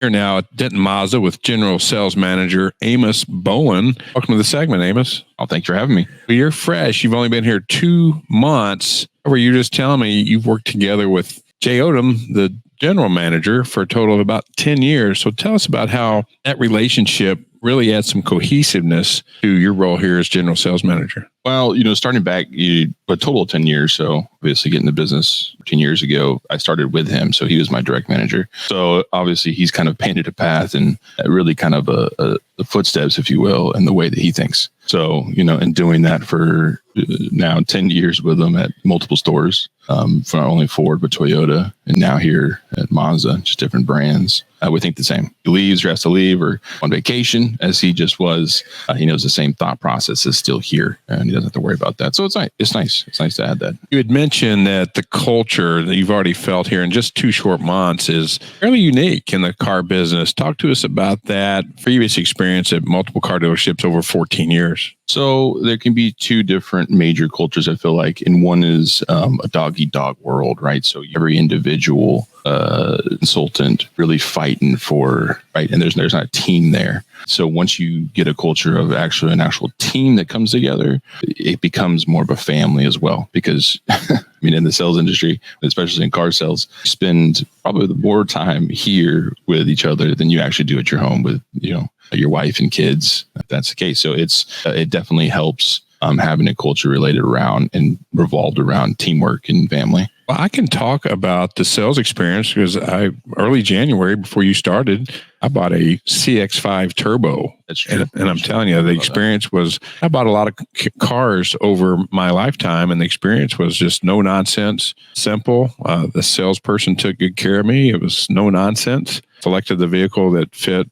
Here now at Denton Mazda with General Sales Manager Amos Bowen. Welcome to the segment, Amos. Oh, thanks for having me. Well, you're fresh. You've only been here 2 months. However, you're just telling me you've worked together with Jay Odom, the general manager, for a total of about 10 years. So tell us about how that relationship really adds some cohesiveness to your role here as general sales manager. Well, starting back, a total of 10 years. So obviously getting the business 10 years ago, I started with him. So he was my direct manager. So obviously he's kind of painted a path and really kind of the footsteps, if you will, and the way that he thinks. So, and doing that for now 10 years with him at multiple stores, for not only Ford, but Toyota, and now here at Mazda, just different brands. We think the same. He leaves or has to leave or on vacation as he just was. He knows the same thought process is still here and he doesn't have to worry about that. So it's nice. It's nice. It's nice to add that. You had mentioned that the culture that you've already felt here in just 2 short months is fairly unique in the car business. Talk to us about that previous experience at multiple car dealerships over 14 years. So there can be 2 different major cultures, I feel like. And one is a dog-eat-dog world, right? So every individual consultant really fighting for, right? And there's not a team there. So once you get a culture of actually an actual team that comes together, it becomes more of a family as well. Because in the sales industry, especially in car sales, you spend probably more time here with each other than you actually do at your home with, your wife and kids. If that's the case. So it definitely helps having a culture related around and revolved around teamwork and family. Well, I can talk about the sales experience because early January, before you started, I bought a CX-5 Turbo. That's true. And I'm telling you, the experience was, I bought a lot of cars over my lifetime, and the experience was just no nonsense, simple. The salesperson took good care of me. It was no nonsense. Selected the vehicle that fit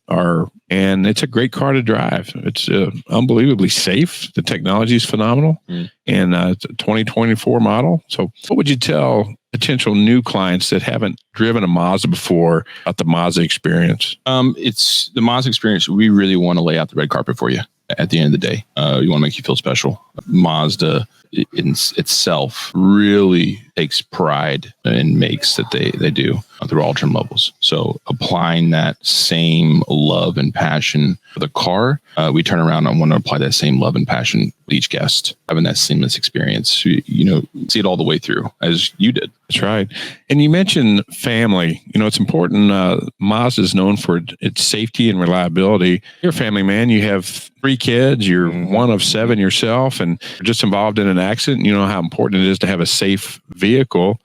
and it's a great car to drive. It's unbelievably safe. The technology is phenomenal. And it's a 2024 model. So what would you tell potential new clients that haven't driven a Mazda before about the Mazda experience? It's the Mazda experience. We really want to lay out the red carpet for you at the end of the day. We want to make you feel special. Mazda in itself really takes pride and makes that they do through all trim levels. So applying that same love and passion for the car, we turn around and want to apply that same love and passion to each guest, having that seamless experience, see it all the way through as you did. That's right. And you mentioned family. It's important. Mazda is known for its safety and reliability. You're a family man. You have 3 kids. You're one of 7 yourself, and you're just involved in an accident. You know how important it is to have a safe vehicle.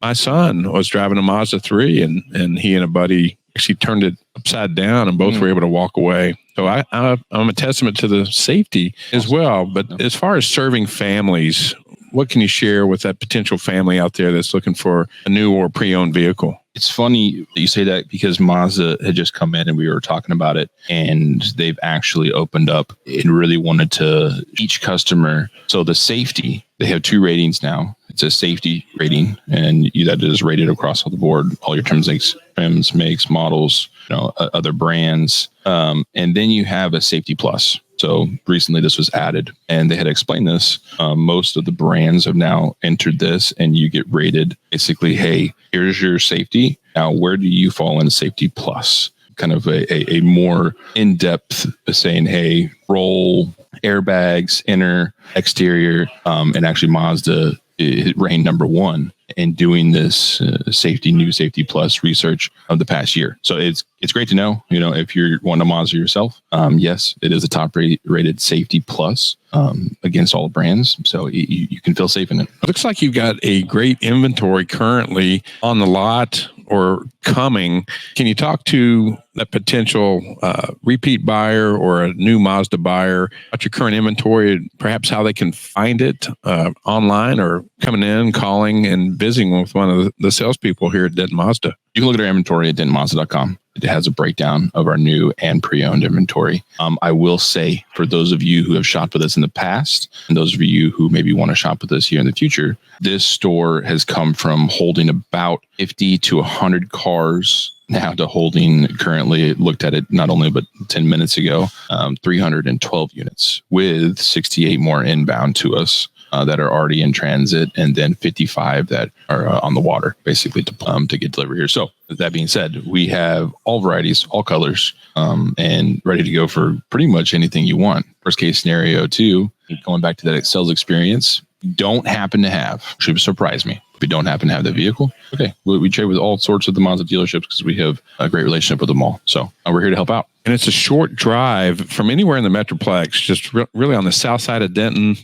My son was driving a Mazda 3, and he and a buddy actually turned it upside down, and both were able to walk away. So I'm a testament to the safety as well. But as far as serving families, what can you share with that potential family out there that's looking for a new or pre-owned vehicle? It's funny that you say that because Mazda had just come in and we were talking about it, and they've actually opened up and really wanted to each customer. So the safety, they have 2 ratings now. It's a safety rating, and that is rated across all the board, all your trims, makes, models, other brands. And then you have a safety plus. So recently this was added, and they had explained this. Most of the brands have now entered this, and you get rated basically, hey, here's your safety. Now, where do you fall in safety plus? Kind of a more in-depth saying, hey, roll, airbags, inner, exterior, and actually Mazda reigned number 1 in doing this new safety plus research of the past year. So it's great to know, if you're one of Mazda yourself, yes, it is a top rated safety plus against all brands. So you can feel safe in it. It looks like you've got a great inventory currently on the lot or coming. Can you talk to that potential repeat buyer or a new Mazda buyer about your current inventory, perhaps how they can find it online or coming in, calling, and visiting with one of the salespeople here at Denton Mazda? You can look at our inventory at dentonmazda.com. It has a breakdown of our new and pre-owned inventory. I will say, for those of you who have shopped with us in the past, and those of you who maybe want to shop with us here in the future, this store has come from holding about 50 to 100 cars now to holding, currently looked at it not only but 10 minutes ago, 312 units with 68 more inbound to us. that are already in transit, and then 55 that are on the water, basically to get delivered here. So with that being said, we have all varieties, all colors, and ready to go for pretty much anything you want. Worst case scenario too, going back to that sales experience, don't happen to have, should surprise me, if we don't happen to have the vehicle, okay, we trade with all sorts of the Mazda dealerships because we have a great relationship with them all. So we're here to help out. And it's a short drive from anywhere in the Metroplex, just really on the south side of Denton,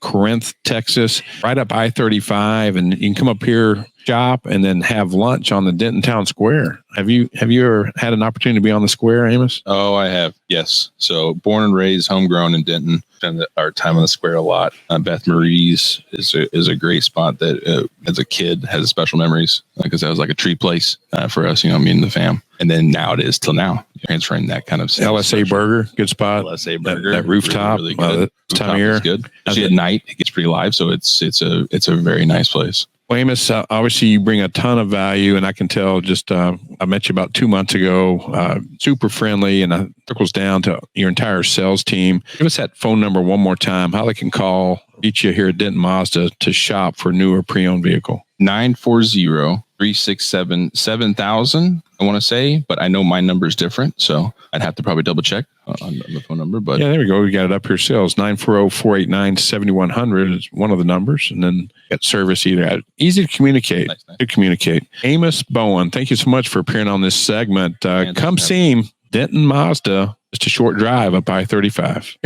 Corinth, Texas, right up I-35. And you can come up here, shop, and then have lunch on the Denton Town Square. Have you ever had an opportunity to be on the square, Amos? Oh, I have. Yes. So born and raised, homegrown in Denton. Spend our time on the square a lot. Beth Marie's is a great spot that as a kid has special memories because that was like a treat place for us, me and the fam. And then now it is till now, transferring that kind of LSA Burger, good spot. LSA Burger, that rooftop, really good. Time of year is good. Actually, at night it gets pretty live, so it's a very nice place. Well, Amos, obviously you bring a ton of value, and I can tell just I met you about 2 months ago, super friendly, and it trickles down to your entire sales team. Give us that phone number one more time, how they can call, reach you here at Denton Mazda to shop for new or pre-owned vehicle. 940-367-7000, I want to say, but I know my number is different, so I'd have to probably double check on the phone number. But yeah, there we go. We got it up here. Sales 940-489-7100 is one of the numbers, and then got service either. Easy to communicate. Nice. To communicate. Amos Bowen, thank you so much for appearing on this segment. Come see him, Denton Mazda. Just a short drive up I-35.